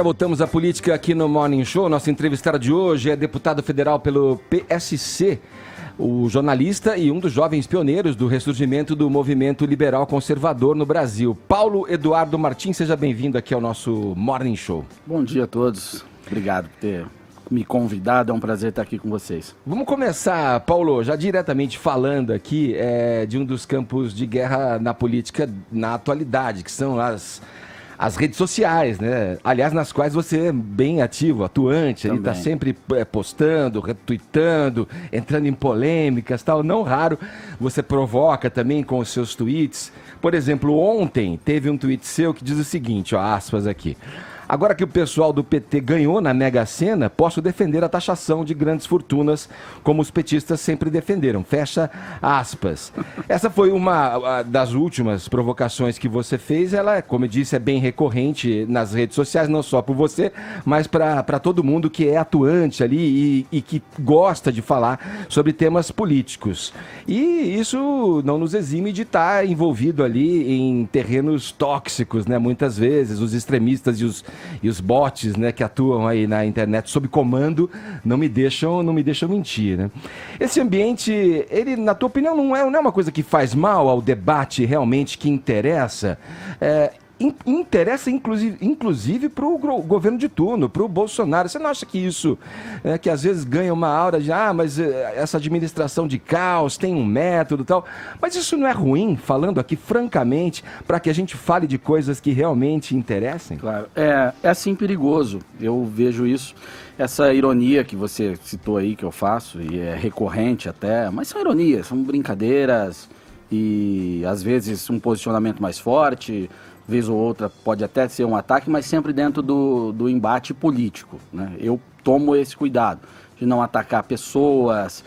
Voltamos à política aqui no Morning Show. Nosso entrevistado de hoje é deputado federal pelo PSC, o jornalista e um dos jovens pioneiros do ressurgimento do movimento liberal conservador no Brasil. Paulo Eduardo Martins, seja bem-vindo aqui ao nosso Morning Show. Bom dia a todos. Obrigado por ter me convidado. É um prazer estar aqui com vocês. Vamos começar, Paulo, já diretamente falando aqui de um dos campos de guerra na política na atualidade, que são as redes sociais, né? Aliás, nas quais você é bem ativo, atuante, ele está sempre postando, retweetando, entrando em polêmicas, tal. Não raro você provoca também com os seus tweets. Por exemplo, ontem teve um tweet seu que diz o seguinte, ó, aspas aqui: agora que o pessoal do PT ganhou na Mega Sena, posso defender a taxação de grandes fortunas, como os petistas sempre defenderam. Fecha aspas. Essa foi uma das últimas provocações que você fez. Ela, como eu disse, é bem recorrente nas redes sociais, não só por você, mas para todo mundo que é atuante ali e que gosta de falar sobre temas políticos. E isso não nos exime de estar envolvido ali em terrenos tóxicos, né? Muitas vezes os extremistas e os bots, né, que atuam aí na internet sob comando não me deixam mentir, né? Esse ambiente, ele, na tua opinião, não é uma coisa que faz mal ao debate realmente que interessa? Interessa inclusive para o governo de turno, para o Bolsonaro. Você não acha que isso, que às vezes ganha uma aura de, mas essa administração de caos tem um método e tal, mas isso não é ruim, falando aqui francamente, para que a gente fale de coisas que realmente interessem? Claro, é assim perigoso, eu vejo isso, essa ironia que você citou aí, que eu faço, e é recorrente até, mas são ironias, são brincadeiras, e às vezes um posicionamento mais forte, vez ou outra pode até ser um ataque, mas sempre dentro do embate político, né? Eu tomo esse cuidado de não atacar pessoas,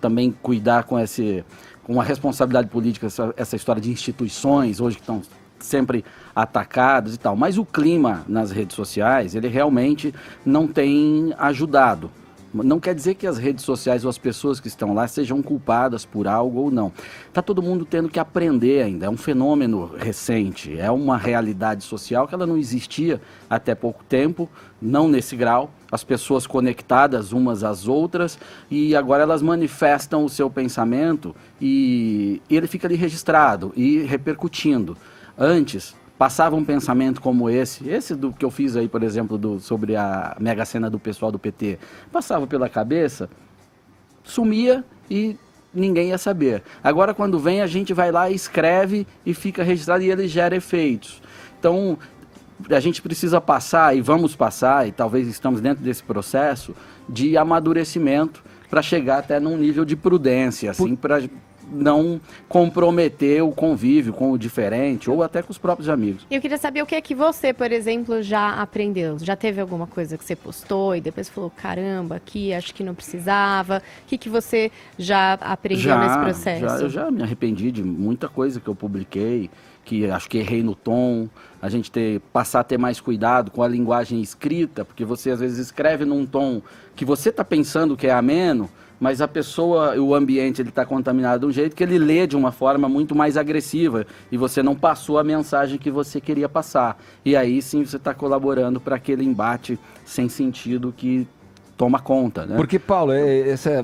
também cuidar com a responsabilidade política, essa história de instituições hoje que estão sempre atacadas e tal. Mas o clima nas redes sociais, ele realmente não tem ajudado. Não quer dizer que as redes sociais ou as pessoas que estão lá sejam culpadas por algo ou não. Está todo mundo tendo que aprender ainda, é um fenômeno recente, é uma realidade social que ela não existia até pouco tempo, não nesse grau, as pessoas conectadas umas às outras e agora elas manifestam o seu pensamento e ele fica ali registrado e repercutindo. Antes, passava um pensamento como esse do que eu fiz aí, por exemplo, sobre a Mega Sena do pessoal do PT, passava pela cabeça, sumia e ninguém ia saber. Agora, quando vem, a gente vai lá, escreve e fica registrado e ele gera efeitos. Então, a gente precisa passar, e vamos passar, e talvez estamos dentro desse processo, de amadurecimento para chegar até num nível de prudência, assim, para não comprometer o convívio com o diferente ou até com os próprios amigos. Eu queria saber o que é que você, por exemplo, já aprendeu. Já teve alguma coisa que você postou e depois falou, caramba, aqui acho que não precisava. O que você já aprendeu nesse processo? Eu já me arrependi de muita coisa que eu publiquei, que acho que errei no tom. A gente passar a ter mais cuidado com a linguagem escrita, porque você às vezes escreve num tom que você está pensando que é ameno, mas a pessoa, o ambiente, ele está contaminado de um jeito que ele lê de uma forma muito mais agressiva e você não passou a mensagem que você queria passar. E aí sim você está colaborando para aquele embate sem sentido que toma conta, né? Porque, Paulo,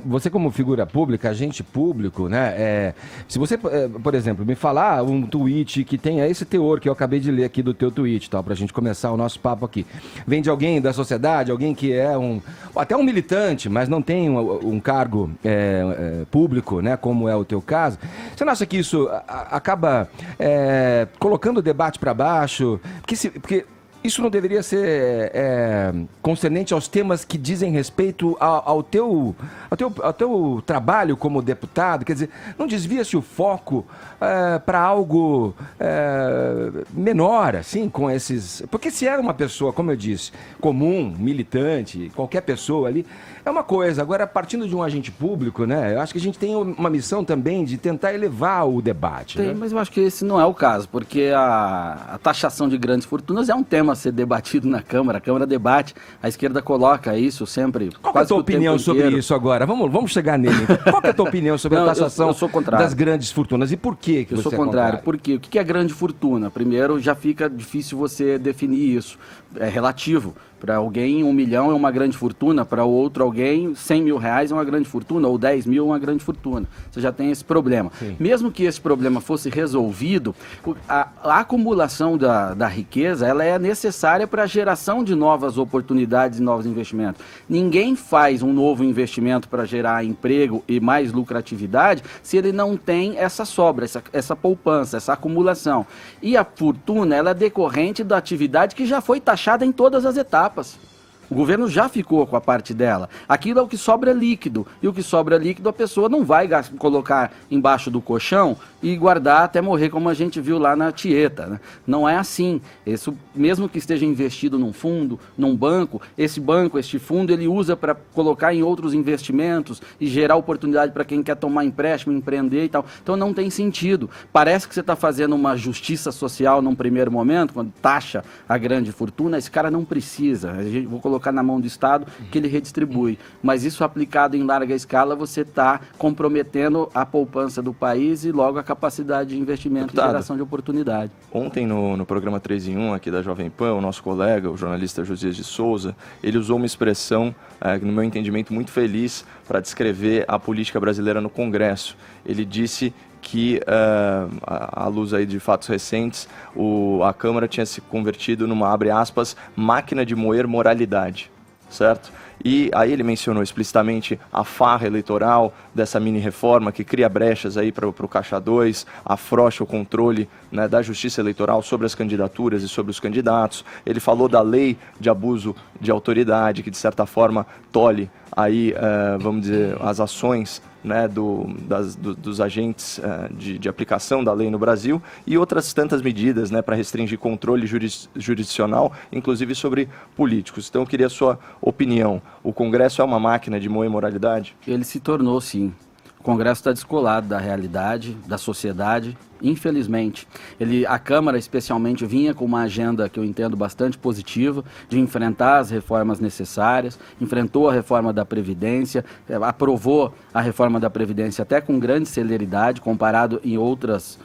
você como figura pública, agente público, né? Se você, por exemplo, me falar um tweet que tenha esse teor que eu acabei de ler aqui do teu tweet, tal, pra gente começar o nosso papo aqui. Vem de alguém da sociedade, alguém que é até um militante, mas não tem um cargo público, né? Como é o teu caso. Você não acha que isso acaba colocando o debate para baixo? Porque isso não deveria ser concernente aos temas que dizem respeito ao teu trabalho como deputado? Quer dizer, não desvia-se o foco para algo menor, assim, com esses... Porque se era uma pessoa, como eu disse, comum, militante, qualquer pessoa ali, é uma coisa. Agora, partindo de um agente público, né, eu acho que a gente tem uma missão também de tentar elevar o debate. Tem, né? mas eu acho que esse não é o caso, porque a taxação de grandes fortunas é um tema tema a ser debatido na Câmara. A Câmara debate, a esquerda coloca isso sempre. Qual é a tua opinião sobre isso agora? Vamos chegar nele. Qual é a tua opinião sobre a taxação das grandes fortunas? E por que eu sou contrário? Porque o que é grande fortuna? Primeiro, já fica difícil você definir isso. É relativo. Para alguém, 1 milhão é uma grande fortuna, para outro alguém, 100 mil reais é uma grande fortuna, ou 10 mil é uma grande fortuna. Você já tem esse problema. Sim. Mesmo que esse problema fosse resolvido, a acumulação da riqueza, ela é necessária para a geração de novas oportunidades e novos investimentos. Ninguém faz um novo investimento para gerar emprego e mais lucratividade se ele não tem essa sobra, essa poupança, essa acumulação. E a fortuna, ela é decorrente da atividade que já foi taxada em todas as etapas. O governo já ficou com a parte dela. Aquilo é o que sobra líquido. E o que sobra líquido a pessoa não vai colocar embaixo do colchão e guardar até morrer, como a gente viu lá na Tieta, né? Não é assim. Isso, mesmo que esteja investido num fundo, num banco, este fundo, ele usa para colocar em outros investimentos e gerar oportunidade para quem quer tomar empréstimo, empreender e tal. Então não tem sentido. Parece que você está fazendo uma justiça social num primeiro momento, quando taxa a grande fortuna, esse cara não precisa. Vou colocar na mão do Estado que ele redistribui. Mas isso aplicado em larga escala, você está comprometendo a poupança do país e logo a capacidade de investimento e geração de oportunidade. Ontem no programa 3 em 1 aqui da Jovem Pan, o nosso colega, o jornalista Josias de Souza, ele usou uma expressão, no meu entendimento, muito feliz para descrever a política brasileira no Congresso. Ele disse que, à luz aí de fatos recentes, a Câmara tinha se convertido numa, abre aspas, máquina de moer moralidade, certo? E aí ele mencionou explicitamente a farra eleitoral dessa mini-reforma que cria brechas aí para o Caixa 2, afrouxa o controle, né, da justiça eleitoral sobre as candidaturas e sobre os candidatos. Ele falou da lei de abuso de autoridade, que de certa forma tolhe aí, vamos dizer, as ações, né, dos agentes de aplicação da lei no Brasil, e outras tantas medidas, né, para restringir controle jurisdicional, inclusive sobre políticos. Então eu queria a sua opinião. O Congresso é uma máquina de moer moralidade? Ele se tornou, sim. O Congresso está descolado da realidade, da sociedade, infelizmente. A Câmara, especialmente, vinha com uma agenda que eu entendo bastante positiva, de enfrentar as reformas necessárias, enfrentou a reforma da Previdência, aprovou a reforma da Previdência até com grande celeridade, comparado em outras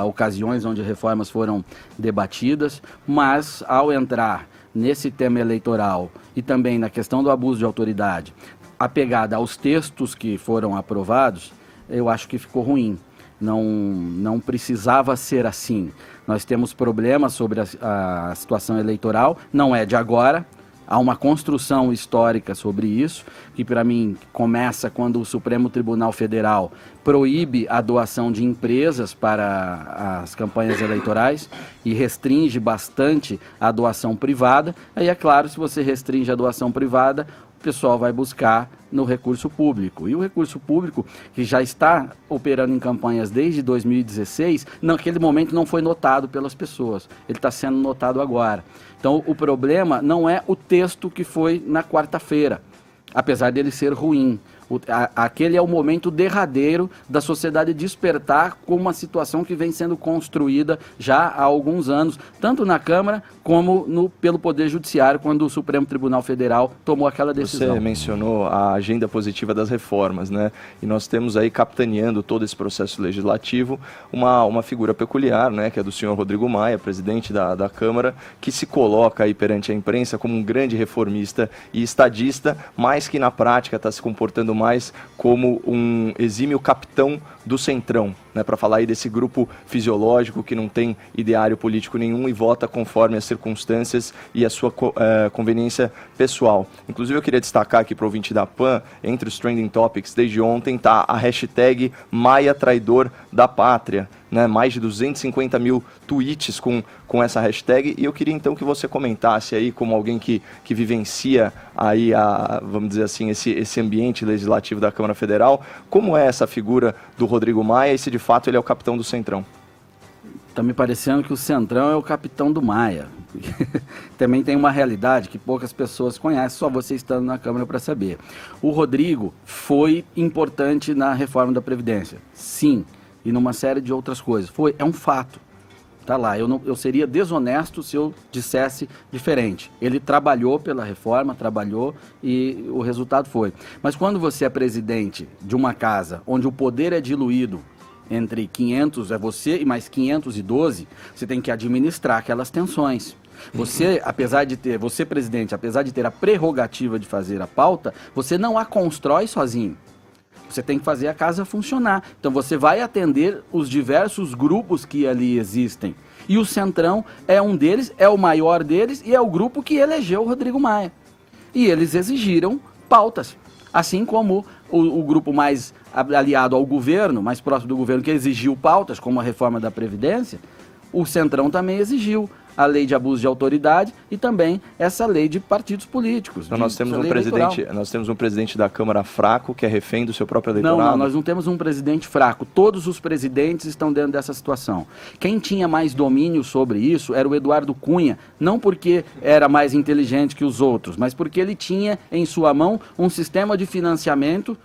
ocasiões onde reformas foram debatidas, mas ao entrar nesse tema eleitoral e também na questão do abuso de autoridade, apegada aos textos que foram aprovados, eu acho que ficou ruim. Não precisava ser assim. Nós temos problemas sobre a situação eleitoral, não é de agora. Há uma construção histórica sobre isso, que para mim começa quando o Supremo Tribunal Federal proíbe a doação de empresas para as campanhas eleitorais e restringe bastante a doação privada. Aí é claro, se você restringe a doação privada, o pessoal vai buscar no recurso público. E o recurso público, que já está operando em campanhas desde 2016, naquele momento não foi notado pelas pessoas. Ele está sendo notado agora. Então, o problema não é o texto que foi na quarta-feira, apesar dele ser ruim. Aquele é o momento derradeiro da sociedade despertar com uma situação que vem sendo construída já há alguns anos, tanto na Câmara como pelo Poder Judiciário, quando o Supremo Tribunal Federal tomou aquela decisão. Você mencionou a agenda positiva das reformas, né? E nós temos aí, capitaneando todo esse processo legislativo, uma figura peculiar, né? Que é do senhor Rodrigo Maia, presidente da Câmara, que se coloca aí perante a imprensa como um grande reformista e estadista, mas que na prática está se comportando mais como um exímio capitão do Centrão, né, para falar aí desse grupo fisiológico que não tem ideário político nenhum e vota conforme as circunstâncias e a sua conveniência pessoal. Inclusive eu queria destacar aqui para o ouvinte da PAN, entre os trending topics desde ontem está a hashtag Maia Traidor da Pátria, né, mais de 250 mil tweets com essa hashtag, e eu queria então que você comentasse aí, como alguém que vivencia aí, vamos dizer assim, esse ambiente legislativo da Câmara Federal, como é essa figura do Rodrigo Maia e se de fato ele é o capitão do Centrão? Está me parecendo que o Centrão é o capitão do Maia. Também tem uma realidade que poucas pessoas conhecem, só você estando na Câmara para saber. O Rodrigo foi importante na reforma da Previdência, sim, e numa série de outras coisas. É um fato. Tá lá, eu seria desonesto se eu dissesse diferente. Ele trabalhou pela reforma, trabalhou e o resultado foi. Mas quando você é presidente de uma casa onde o poder é diluído entre 500, é você e mais 512, você tem que administrar aquelas tensões. Você, você presidente, apesar de ter a prerrogativa de fazer a pauta, você não a constrói sozinho. Você tem que fazer a casa funcionar. Então você vai atender os diversos grupos que ali existem. E o Centrão é um deles, é o maior deles e é o grupo que elegeu o Rodrigo Maia. E eles exigiram pautas. Assim como o grupo mais aliado ao governo, mais próximo do governo, que exigiu pautas, como a reforma da Previdência, o Centrão também exigiu a lei de abuso de autoridade e também essa lei de partidos políticos. Então, nós temos um presidente da Câmara fraco, que é refém do seu próprio eleitorado? Não, nós não temos um presidente fraco. Todos os presidentes estão dentro dessa situação. Quem tinha mais domínio sobre isso era o Eduardo Cunha, não porque era mais inteligente que os outros, mas porque ele tinha em sua mão um sistema de financiamento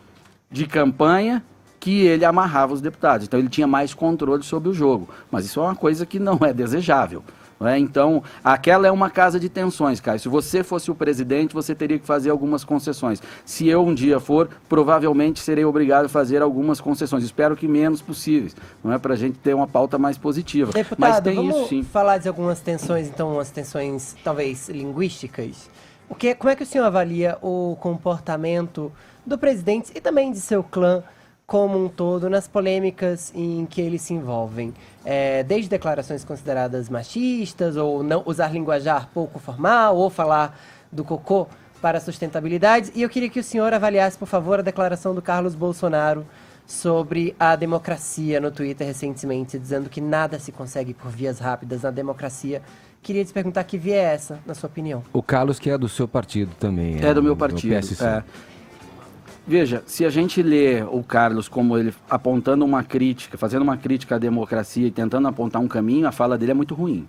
de campanha que ele amarrava os deputados. Então ele tinha mais controle sobre o jogo. Mas isso é uma coisa que não é desejável. Então, aquela é uma casa de tensões, Caio. Se você fosse o presidente, você teria que fazer algumas concessões. Se eu um dia for, provavelmente serei obrigado a fazer algumas concessões. Espero que menos possíveis, não é, para a gente ter uma pauta mais positiva. Deputado, mas tem vamos isso, sim. falar de algumas tensões, então, umas tensões talvez linguísticas. Como é que o senhor avalia o comportamento do presidente e também de seu clã como um todo nas polêmicas em que eles se envolvem? Desde declarações consideradas machistas, ou não usar linguajar pouco formal, ou falar do cocô para a sustentabilidade. E eu queria que o senhor avaliasse, por favor, a declaração do Carlos Bolsonaro sobre a democracia no Twitter recentemente, dizendo que nada se consegue por vias rápidas na democracia. Queria te perguntar que via é essa, na sua opinião? O Carlos, que é do seu partido também. É do meu partido. Veja, se a gente lê o Carlos como ele apontando uma crítica, fazendo uma crítica à democracia e tentando apontar um caminho, a fala dele é muito ruim.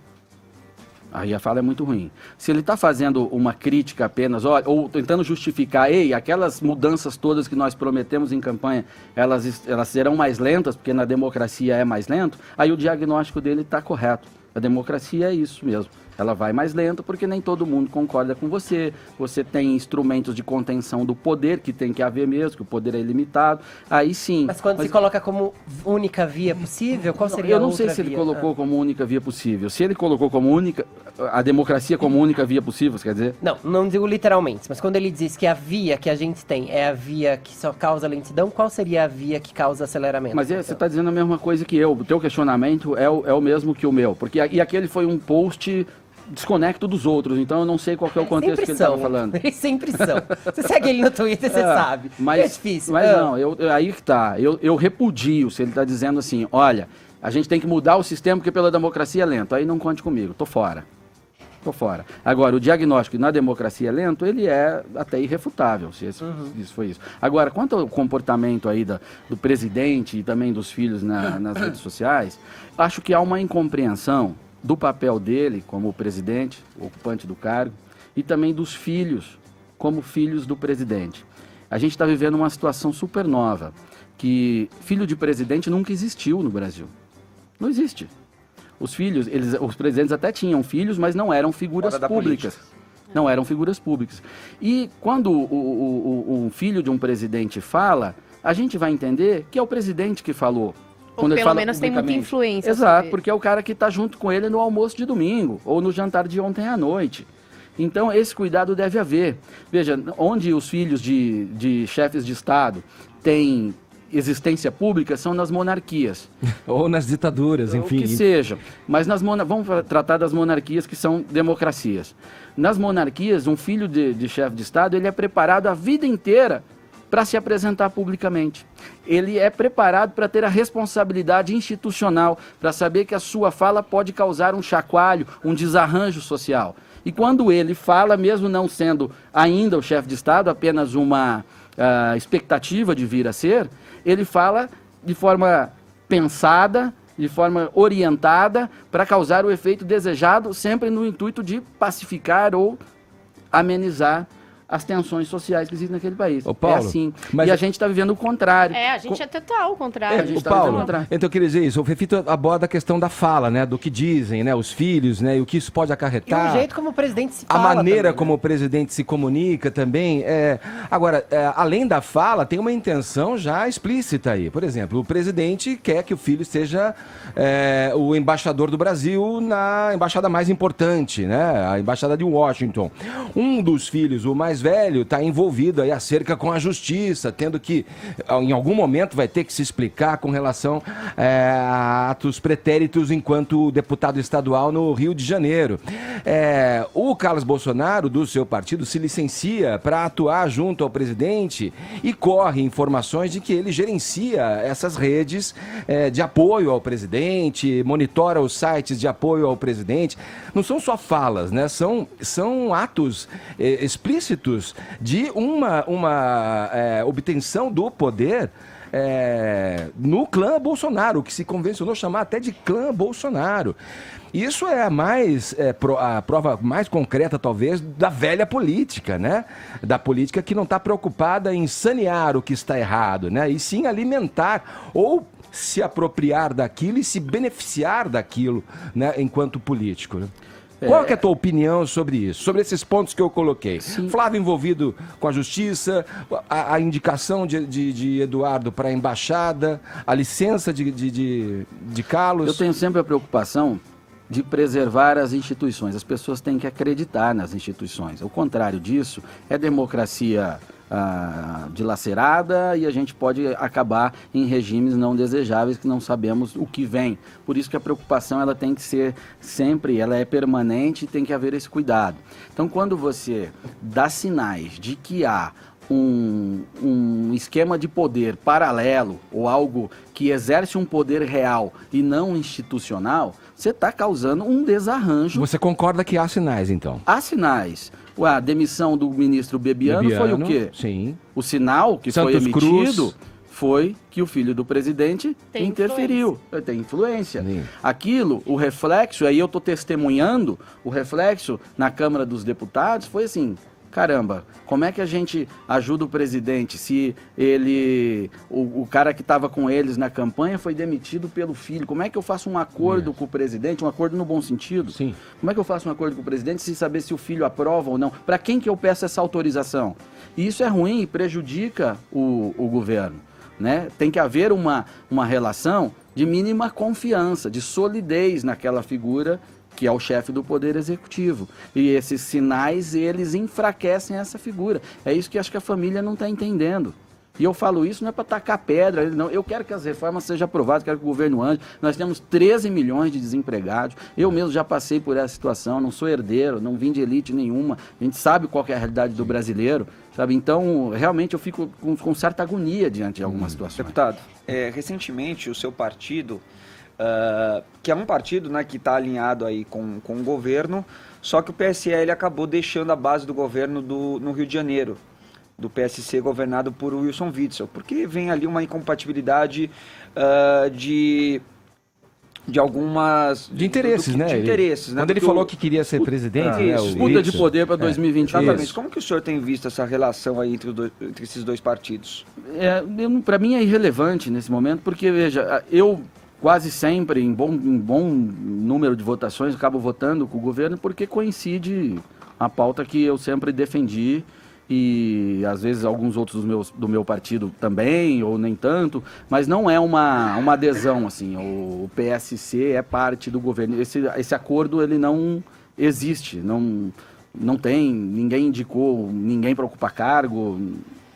Aí a fala é muito ruim. Se ele está fazendo uma crítica apenas, ou tentando justificar, aquelas mudanças todas que nós prometemos em campanha, elas serão mais lentas, porque na democracia é mais lento, aí o diagnóstico dele está correto. A democracia é isso mesmo. Ela vai mais lenta porque nem todo mundo concorda com você. Você tem instrumentos de contenção do poder, que tem que haver mesmo, que o poder é ilimitado. Aí sim. Mas quando se coloca como única via possível, qual seria a outra via? Eu não sei se ele colocou como única via possível. Se ele colocou como a democracia como única via possível, quer dizer? Não digo literalmente, mas quando ele diz que a via que a gente tem é a via que só causa lentidão, qual seria a via que causa aceleramento? Mas você está dizendo a mesma coisa que eu. O teu questionamento é o mesmo que o meu. Porque aquele foi um post desconecto dos outros, então eu não sei qual que é o contexto que ele estava falando. Eles sempre são. Você segue ele no Twitter, você sabe. É difícil. Mas não, aí que tá. Eu repudio se ele está dizendo assim, olha, a gente tem que mudar o sistema porque pela democracia é lento. Aí não conte comigo, tô fora. Agora, o diagnóstico na democracia é lento, ele é até irrefutável, se isso foi isso. Agora, quanto ao comportamento aí do presidente e também dos filhos nas redes sociais, acho que há uma incompreensão do papel dele como presidente, ocupante do cargo, e também dos filhos, como filhos do presidente. A gente está vivendo uma situação super nova, que filho de presidente nunca existiu no Brasil. Não existe. Os presidentes até tinham filhos, mas não eram figuras públicas. Não eram figuras públicas. E quando um filho de um presidente fala, a gente vai entender que é o presidente que falou. Ou pelo menos tem muita influência. Exato, porque é o cara que está junto com ele no almoço de domingo, ou no jantar de ontem à noite. Então, esse cuidado deve haver. Veja, onde os filhos de chefes de Estado têm existência pública são nas monarquias. Ou nas ditaduras, enfim. O que seja. Mas vamos tratar das monarquias que são democracias. Nas monarquias, um filho de chefe de Estado, ele é preparado a vida inteira para se apresentar publicamente. Ele é preparado para ter a responsabilidade institucional, para saber que a sua fala pode causar um chacoalho, um desarranjo social. E quando ele fala, mesmo não sendo ainda o chefe de Estado, apenas uma expectativa de vir a ser, ele fala de forma pensada, de forma orientada, para causar o efeito desejado, sempre no intuito de pacificar ou amenizar as tensões sociais que existem naquele país. Ô, Paulo, é assim. mas- E a gente está vivendo o contrário. A gente é total o contrário. a gente Ô, tá Paulo, vivendo o contrário. então eu queria dizer isso, o Fefito aborda a questão da fala, né, do que dizem, né, os filhos, né, e o que isso pode E acarretar. o jeito como o presidente se A fala maneira também, né? como o presidente se comunica também. Agora, além da fala, tem uma intenção já explícita aí. Por exemplo, o presidente quer que o filho seja o embaixador do Brasil na embaixada mais importante, né? A embaixada de Washington. Um dos filhos, o mais velho, está envolvido aí acerca com a justiça, tendo que, em algum momento, vai ter que se explicar com relação a atos pretéritos enquanto deputado estadual no Rio de Janeiro. O Carlos Bolsonaro, do seu partido, se licencia para atuar junto ao presidente e corre informações de que ele gerencia essas redes de apoio ao presidente, monitora os sites de apoio ao presidente. Não são só falas, né? São atos explícitos de uma obtenção do poder no clã Bolsonaro, que se convencionou chamar até de clã Bolsonaro. Isso é a prova mais concreta, talvez, da velha política, né? Da política que não está preocupada em sanear o que está errado, né? E sim alimentar ou se apropriar daquilo e se beneficiar daquilo, né? Enquanto político, né? Qual que é a tua opinião sobre isso? Sobre esses pontos que eu coloquei? Sim. Flávio envolvido com a justiça, a indicação de Eduardo para a embaixada, a licença de Carlos. Eu tenho sempre a preocupação de preservar as instituições. As pessoas têm que acreditar nas instituições. O contrário disso é democracia dilacerada e a gente pode acabar em regimes não desejáveis que não sabemos o que vem. Por isso que a preocupação ela tem que ser sempre, ela é permanente e tem que haver esse cuidado. Então, quando você dá sinais de que há um esquema de poder paralelo ou algo que exerce um poder real e não institucional, você está causando um desarranjo. Você concorda que há sinais, então? Há sinais. A demissão do ministro Bebiano foi o quê? Sim. O sinal que foi Santos emitido Cruz. foi que o filho do presidente Tem interferiu. Tem influência. Sim. Aquilo, o reflexo, aí eu estou testemunhando, o reflexo na Câmara dos Deputados foi assim: caramba, como é que a gente ajuda o presidente se ele, o cara que estava com eles na campanha foi demitido pelo filho? Como é que eu faço um acordo com o presidente, um acordo no bom sentido? Sim. Como é que eu faço um acordo com o presidente sem saber se o filho aprova ou não? Para quem que eu peço essa autorização? E isso é ruim e prejudica o governo, né? Tem que haver uma relação de mínima confiança, de solidez naquela figura que é o chefe do Poder Executivo. E esses sinais, eles enfraquecem essa figura. É isso que acho que a família não está entendendo. E eu falo isso não é para tacar pedra, não. Eu quero que as reformas sejam aprovadas, quero que o governo ande. Nós temos 13 milhões de desempregados. Eu mesmo já passei por essa situação, não sou herdeiro, não vim de elite nenhuma. A gente sabe qual que é a realidade do brasileiro, sabe? Então, realmente eu fico com certa agonia diante de algumas situações. Deputado, recentemente o seu partido, que é um partido, né, que está alinhado aí com o governo, só que o PSL acabou deixando a base do governo no Rio de Janeiro, do PSC governado por Wilson Witzel, porque vem ali uma incompatibilidade de algumas... De interesses, né? De interesses, né? Quando ele Porque falou que queria ser presidente, né? isso, o Disputa de Witzel. poder para 2022. Exatamente. Como que o senhor tem visto essa relação aí entre esses dois partidos? Para mim é irrelevante nesse momento, porque, veja, eu quase sempre, em bom número de votações, acabo votando com o governo porque coincide a pauta que eu sempre defendi e, às vezes, alguns outros do meu partido também, ou nem tanto, mas não é uma adesão, assim. O PSC é parte do governo. Esse acordo, ele não existe, não tem, ninguém indicou, ninguém para ocupar cargo,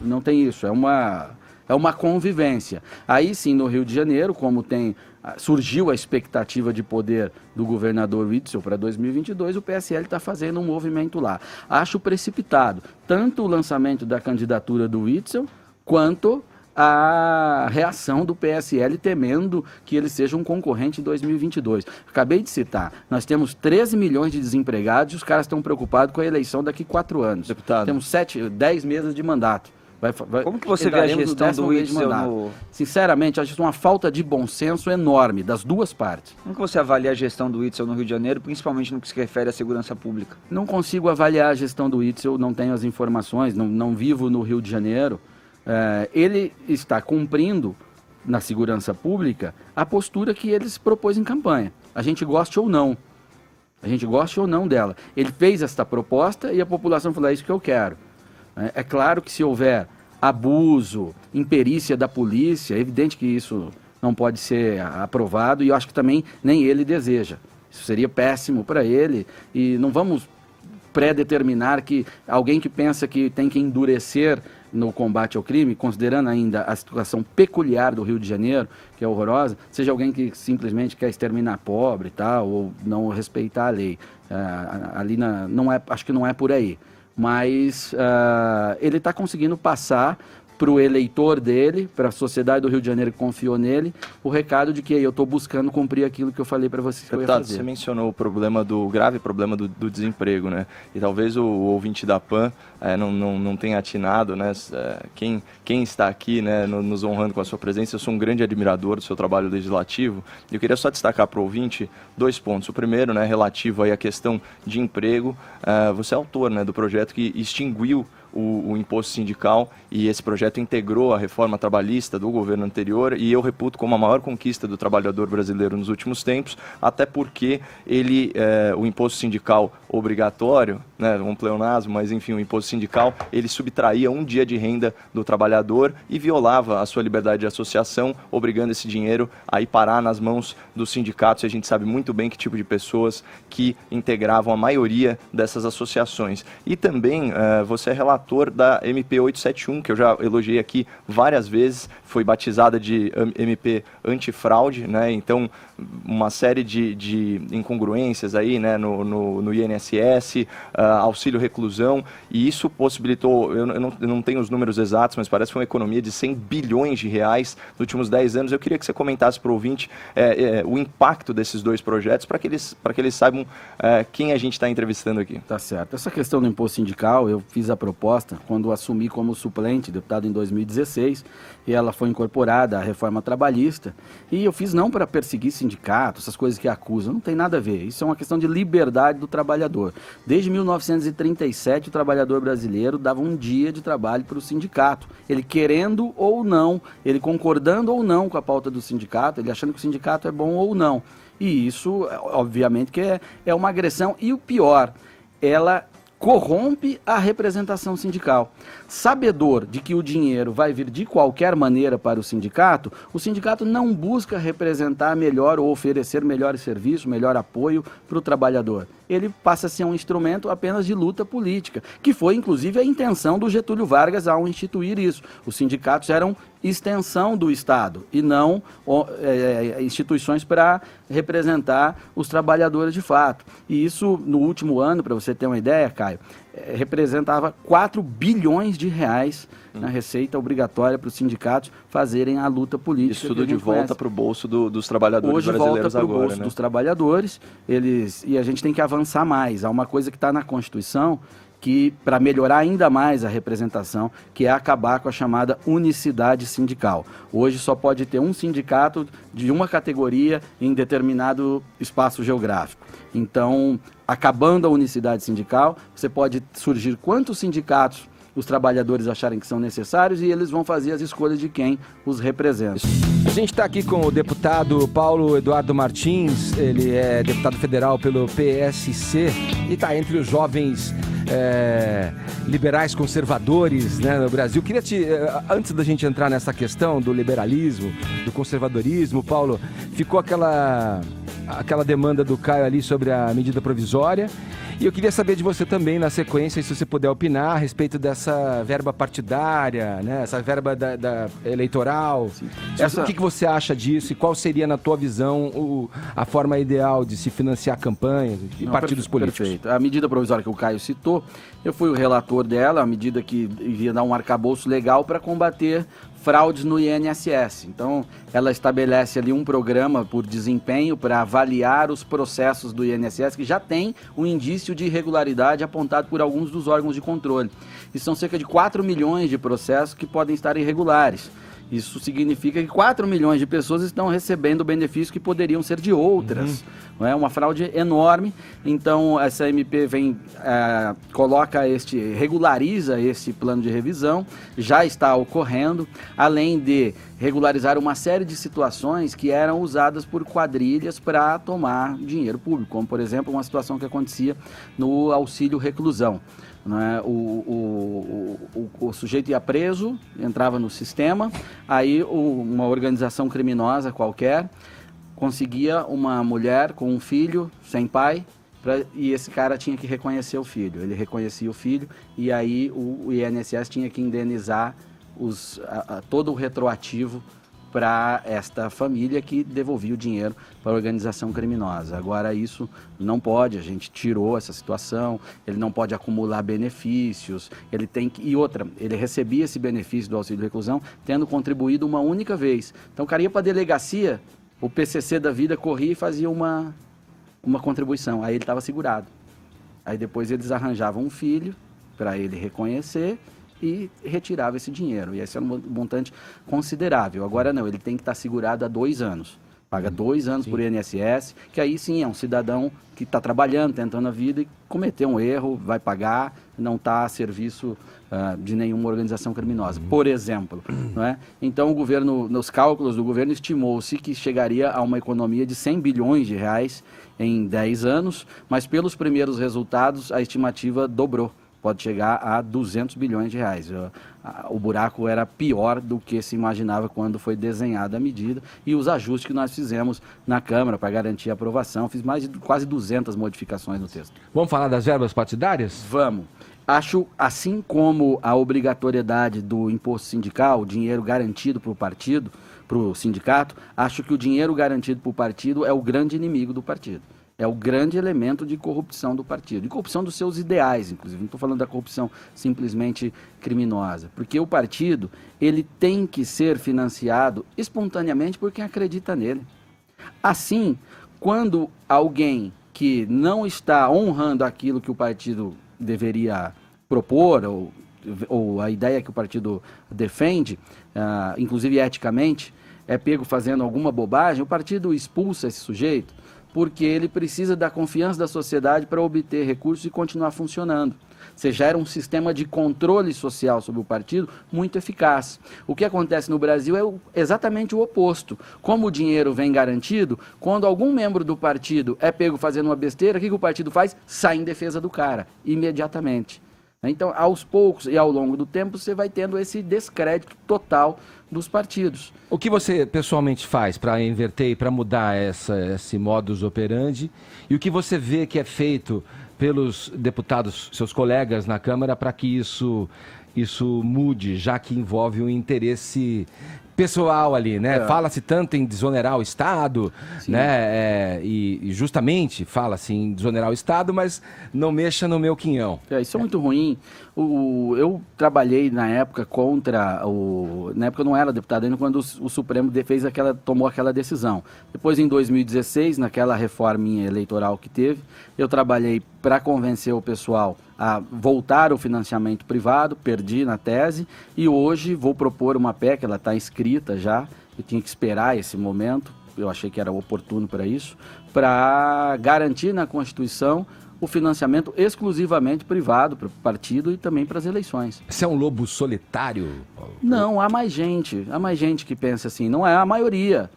não tem isso, é uma convivência. Aí sim, no Rio de Janeiro, como surgiu a expectativa de poder do governador Witzel para 2022, o PSL está fazendo um movimento lá. Acho precipitado tanto o lançamento da candidatura do Witzel, quanto a reação do PSL temendo que ele seja um concorrente em 2022. Acabei de citar, nós temos 13 milhões de desempregados e os caras estão preocupados com a eleição daqui 4 anos. Deputado. Temos 10 meses de mandato. Como que você vê a gestão do Witzel no... Sinceramente, acho uma falta de bom senso enorme das duas partes. Como que você avalia a gestão do Witzel no Rio de Janeiro, principalmente no que se refere à segurança pública? Não consigo avaliar a gestão do Witzel, não tenho as informações, não vivo no Rio de Janeiro. Ele está cumprindo, na segurança pública, a postura que ele se propôs em campanha. A gente goste ou não. A gente goste ou não dela. Ele fez esta proposta e a população falou, é isso que eu quero. É claro que se houver abuso, imperícia da polícia, é evidente que isso não pode ser aprovado e eu acho que também nem ele deseja. Isso seria péssimo para ele e não vamos pré-determinar que alguém que pensa que tem que endurecer no combate ao crime, considerando ainda a situação peculiar do Rio de Janeiro, que é horrorosa, seja alguém que simplesmente quer exterminar pobre e tal, ou não respeitar a lei. Acho que não é por aí. Mas ele está conseguindo passar para o eleitor dele, para a sociedade do Rio de Janeiro que confiou nele, o recado de que eu estou buscando cumprir aquilo que eu falei para vocês que eu ia fazer. Você mencionou o grave problema do desemprego, né? E talvez o ouvinte da PAN não tenha atinado, né? Quem está aqui, né, nos honrando com a sua presença, eu sou um grande admirador do seu trabalho legislativo e eu queria só destacar para o ouvinte 2 pontos. O primeiro, né, relativo aí à questão de emprego. Você é autor, né, do projeto que extinguiu o imposto sindical e esse projeto integrou a reforma trabalhista do governo anterior e eu reputo como a maior conquista do trabalhador brasileiro nos últimos tempos, até porque o imposto sindical obrigatório, né, um pleonasmo, mas enfim, o imposto sindical, ele subtraía um dia de renda do trabalhador e violava a sua liberdade de associação, obrigando esse dinheiro a ir parar nas mãos dos sindicatos e a gente sabe muito bem que tipo de pessoas que integravam a maioria dessas associações. E também você é relator da MP 871, que eu já elogiei aqui várias vezes, foi batizada de MP antifraude, né? Então uma série de incongruências aí, né, no INSS, auxílio reclusão, e isso possibilitou, eu não tenho os números exatos, mas parece que foi uma economia de 100 bilhões de reais nos últimos 10 anos. Eu queria que você comentasse para o ouvinte o impacto desses 2 projetos, para que eles saibam quem a gente está entrevistando aqui. Tá certo. Essa questão do imposto sindical, eu fiz a proposta quando assumi como suplente, deputado em 2016, e ela foi incorporada à reforma trabalhista, e eu fiz não para perseguir sindicatos, essas coisas que acusam, não tem nada a ver, isso é uma questão de liberdade do trabalhador. Desde 1937, o trabalhador brasileiro dava um dia de trabalho para o sindicato, ele querendo ou não, ele concordando ou não com a pauta do sindicato, ele achando que o sindicato é bom ou não, e isso, obviamente, que é uma agressão, e o pior, ela corrompe a representação sindical. Sabedor de que o dinheiro vai vir de qualquer maneira para o sindicato não busca representar melhor ou oferecer melhores serviços, melhor apoio para o trabalhador. Ele passa a ser um instrumento apenas de luta política, que foi inclusive a intenção do Getúlio Vargas ao instituir isso. Os sindicatos eram extensão do Estado e não instituições para representar os trabalhadores de fato. E isso, no último ano, para você ter uma ideia, Caio, representava 4 bilhões de reais na receita obrigatória para os sindicatos fazerem a luta política. Isso tudo de volta para o bolso dos trabalhadores hoje brasileiros volta agora, para o bolso, né, dos trabalhadores, e a gente tem que avançar mais. Há uma coisa que está na Constituição que, para melhorar ainda mais a representação, que é acabar com a chamada unicidade sindical. Hoje só pode ter um sindicato de uma categoria em determinado espaço geográfico. Então, acabando a unicidade sindical, você pode surgir quantos sindicatos os trabalhadores acharem que são necessários e eles vão fazer as escolhas de quem os representa. A gente está aqui com o deputado Paulo Eduardo Martins, ele é deputado federal pelo PSC e está entre os jovens liberais conservadores, né, no Brasil. Queria antes da gente entrar nessa questão do liberalismo, do conservadorismo, Paulo, ficou aquela demanda do Caio ali sobre a medida provisória. E eu queria saber de você também, na sequência, se você puder opinar a respeito dessa verba partidária, né? Essa verba da eleitoral. O que você acha disso e qual seria, na tua visão, a forma ideal de se financiar campanhas e partidos políticos? Perfeito. A medida provisória que o Caio citou, Eu fui o relator dela, à medida que iria dar um arcabouço legal para combater fraudes no INSS. Então, ela estabelece ali um programa por desempenho para avaliar os processos do INSS que já tem um indício de irregularidade apontado por alguns dos órgãos de controle. E são cerca de 4 milhões de processos que podem estar irregulares. Isso significa que 4 milhões de pessoas estão recebendo benefícios que poderiam ser de outras. Não é uma fraude enorme. Então, essa MP regulariza esse plano de revisão, já está ocorrendo, além de regularizar uma série de situações que eram usadas por quadrilhas para tomar dinheiro público, como, por exemplo, uma situação que acontecia no auxílio reclusão. Né? O sujeito ia preso, entrava no sistema, aí uma organização criminosa qualquer conseguia uma mulher com um filho sem pai, e esse cara tinha que reconhecer o filho. Ele reconhecia o filho e aí o INSS tinha que indenizar todo o retroativo para esta família que devolvia o dinheiro para a organização criminosa. Agora isso não pode, a gente tirou essa situação, ele não pode acumular benefícios, ele tem que... E outra, ele recebia esse benefício do auxílio reclusão tendo contribuído uma única vez. Então o cara ia para a delegacia, o PCC da vida corria e fazia uma contribuição, aí ele estava segurado. Aí depois eles arranjavam um filho para ele reconhecer e retirava esse dinheiro. E esse era um montante considerável. Agora não, ele tem que estar segurado há 2 anos. Paga 2 anos por INSS, que aí sim é um cidadão que está trabalhando, tentando a vida e cometeu um erro, vai pagar, não está a serviço de nenhuma organização criminosa, por exemplo. Não é? Então o governo, nos cálculos do governo, estimou-se que chegaria a uma economia de 100 bilhões de reais em 10 anos, mas pelos primeiros resultados a estimativa dobrou. Pode chegar a 200 bilhões de reais. O buraco era pior do que se imaginava quando foi desenhada a medida e os ajustes que nós fizemos na Câmara para garantir a aprovação. Fiz mais de quase 200 modificações no texto. Vamos falar das verbas partidárias? Vamos. Acho, assim como a obrigatoriedade do imposto sindical, o dinheiro garantido para o partido, para o sindicato, acho que o dinheiro garantido para o partido é o grande inimigo do partido. É o grande elemento de corrupção do partido. De corrupção dos seus ideais, inclusive. Não estou falando da corrupção simplesmente criminosa. Porque o partido, ele tem que ser financiado espontaneamente por quem acredita nele. Assim, quando alguém que não está honrando aquilo que o partido deveria propor, ou a ideia que o partido defende, inclusive eticamente, é pego fazendo alguma bobagem, o partido expulsa esse sujeito, porque ele precisa da confiança da sociedade para obter recursos e continuar funcionando. Você gera um sistema de controle social sobre o partido muito eficaz. O que acontece no Brasil é exatamente o oposto. Como o dinheiro vem garantido, quando algum membro do partido é pego fazendo uma besteira, o que o partido faz? Sai em defesa do cara, imediatamente. Então, aos poucos e ao longo do tempo, você vai tendo esse descrédito total dos partidos. O que você pessoalmente faz para inverter e para mudar esse modus operandi? E o que você vê que é feito pelos deputados, seus colegas na Câmara, para que isso mude, já que envolve um interesse pessoal ali, né? Fala-se tanto em desonerar o Estado, né? E justamente fala-se em desonerar o Estado, mas não mexa no meu quinhão. Isso é muito ruim. Eu trabalhei na época na época eu não era deputado ainda, quando o Supremo tomou aquela decisão. Depois, em 2016, naquela reforminha eleitoral que teve, eu trabalhei para convencer o pessoal a voltar ao financiamento privado, perdi na tese, e hoje vou propor uma PEC, ela está inscrita já, eu tinha que esperar esse momento, eu achei que era oportuno para isso, para garantir na Constituição o financiamento exclusivamente privado para o partido e também para as eleições. Você é um lobo solitário, Paulo? Não, há mais gente que pensa assim, não é a maioria,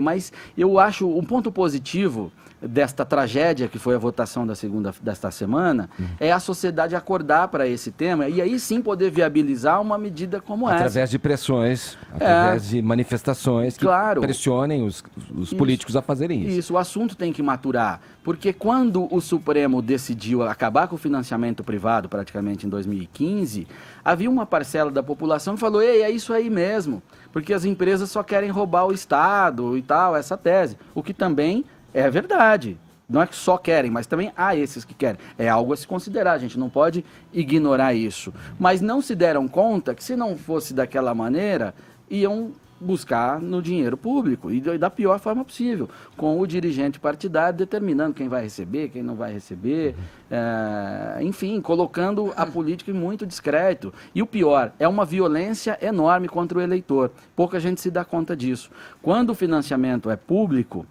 mas eu acho um ponto positivo desta tragédia que foi a votação desta semana, é a sociedade acordar para esse tema e aí sim poder viabilizar uma medida como essa. Através de pressões, através de manifestações que pressionem os políticos a fazerem isso. Isso, o assunto tem que maturar, porque quando o Supremo decidiu acabar com o financiamento privado, praticamente em 2015, havia uma parcela da população que falou, ei, é isso aí mesmo, porque as empresas só querem roubar o Estado e tal, essa tese, o que também é verdade. Não é que só querem, mas também há esses que querem. É algo a se considerar, a gente não pode ignorar isso. Mas não se deram conta que se não fosse daquela maneira, iam buscar no dinheiro público e da pior forma possível, com o dirigente partidário determinando quem vai receber, quem não vai receber, enfim, colocando a política em muito discreto. E o pior, é uma violência enorme contra o eleitor. Pouca gente se dá conta disso. Quando o financiamento é público,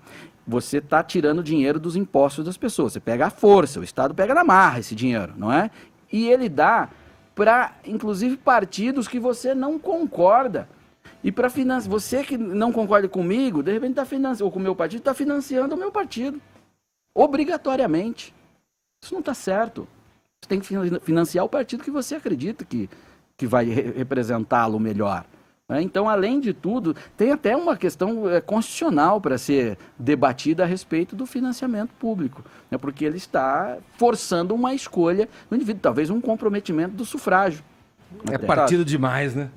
você está tirando dinheiro dos impostos das pessoas. Você pega à força, o Estado pega na marra esse dinheiro, não é? E ele dá para, inclusive, partidos que você não concorda. E para financiar, você que não concorda comigo, de repente está financiando, ou com o meu partido, está financiando o meu partido. Obrigatoriamente. Isso não está certo. Você tem que financiar o partido que você acredita que vai representá-lo melhor. Então, além de tudo, tem até uma questão constitucional para ser debatida a respeito do financiamento público, né? Porque ele está forçando uma escolha do indivíduo, talvez um comprometimento do sufrágio. É partido demais, né?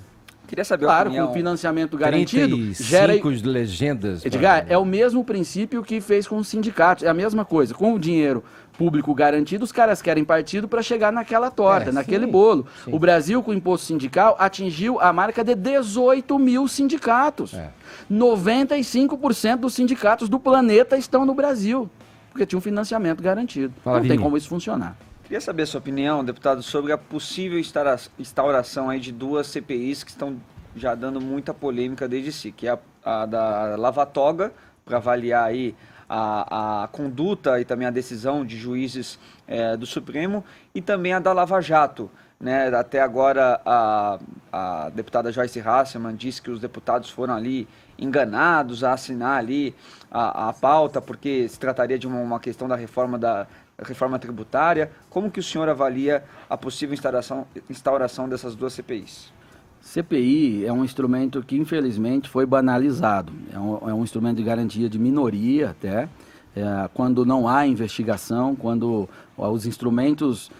Queria saber Claro, a opinião. com o financiamento garantido, 35 gera... legendas. Edgar, é o mesmo princípio que fez com os sindicatos, é a mesma coisa. Com o dinheiro público garantido, os caras querem partido para chegar naquela torta, naquele bolo. Sim. O Brasil, com o imposto sindical, atingiu a marca de 18 mil sindicatos. 95% dos sindicatos do planeta estão no Brasil, porque tinha um financiamento garantido. Não tem como isso funcionar. Queria saber a sua opinião, deputado, sobre a possível instauração aí de duas CPIs que estão já dando muita polêmica desde si, que é a da Lava Toga, para avaliar aí a conduta e também a decisão de juízes do Supremo, e também a da Lava Jato. Né? Até agora a deputada Joyce Hasselmann disse que os deputados foram ali enganados a assinar ali a pauta, porque se trataria de uma questão da reforma tributária. Como que o senhor avalia a possível instauração dessas duas CPIs? CPI é um instrumento que, infelizmente, foi banalizado. É um instrumento de garantia de minoria, até. Quando não há investigação, quando os instrumentos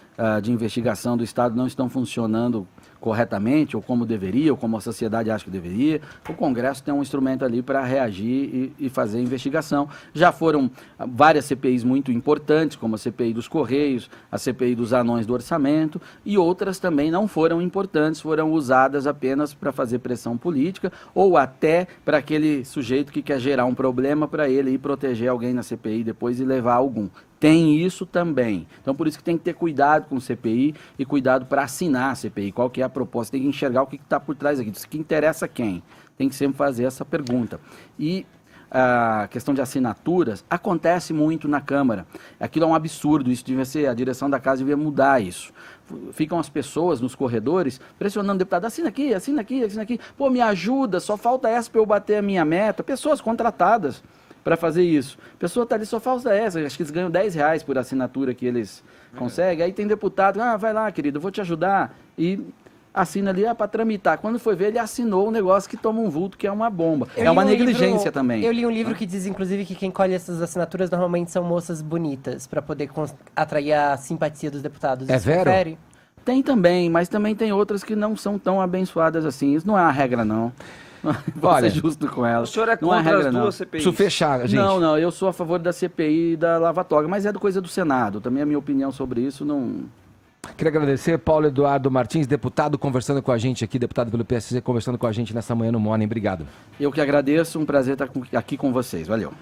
de investigação do Estado não estão funcionando corretamente, ou como deveria, ou como a sociedade acha que deveria, o Congresso tem um instrumento ali para reagir e fazer investigação. Já foram várias CPIs muito importantes, como a CPI dos Correios, a CPI dos anões do orçamento, e outras também não foram importantes, foram usadas apenas para fazer pressão política, ou até para aquele sujeito que quer gerar um problema para ele ir proteger alguém na CPI depois e levar algum. Tem isso também. Então, por isso que tem que ter cuidado com o CPI e cuidado para assinar a CPI. Qual que é a proposta? Tem que enxergar o que está por trás aqui. Isso que interessa a quem? Tem que sempre fazer essa pergunta. E a questão de assinaturas acontece muito na Câmara. Aquilo é um absurdo. Isso devia ser, a direção da casa devia mudar isso. Ficam as pessoas nos corredores pressionando o deputado, assina aqui, assina aqui, assina aqui. Pô, me ajuda, só falta essa para eu bater a minha meta. Pessoas contratadas para fazer isso. A pessoa está ali, só falta essa, acho que eles ganham R$10 por assinatura que eles conseguem. Aí tem deputado, vai lá, querido, eu vou te ajudar. E assina ali para tramitar. Quando foi ver, ele assinou um negócio que toma um vulto, que é uma bomba. É uma negligência também. Eu li um livro que diz, inclusive, que quem colhe essas assinaturas normalmente são moças bonitas, para poder atrair a simpatia dos deputados. É vero? Confere? Tem também, mas também tem outras que não são tão abençoadas assim. Isso não é uma regra, não. Vou ser justo com ela. O senhor é não contra regra, as duas não. CPIs? Preciso fechar, gente. Não, eu sou a favor da CPI e da Lava Toga, mas é coisa do Senado. Também a minha opinião sobre isso não... Queria agradecer Paulo Eduardo Martins, deputado, conversando com a gente aqui, deputado pelo PSC, conversando com a gente nessa manhã no Morning. Obrigado. Eu que agradeço, um prazer estar aqui com vocês. Valeu.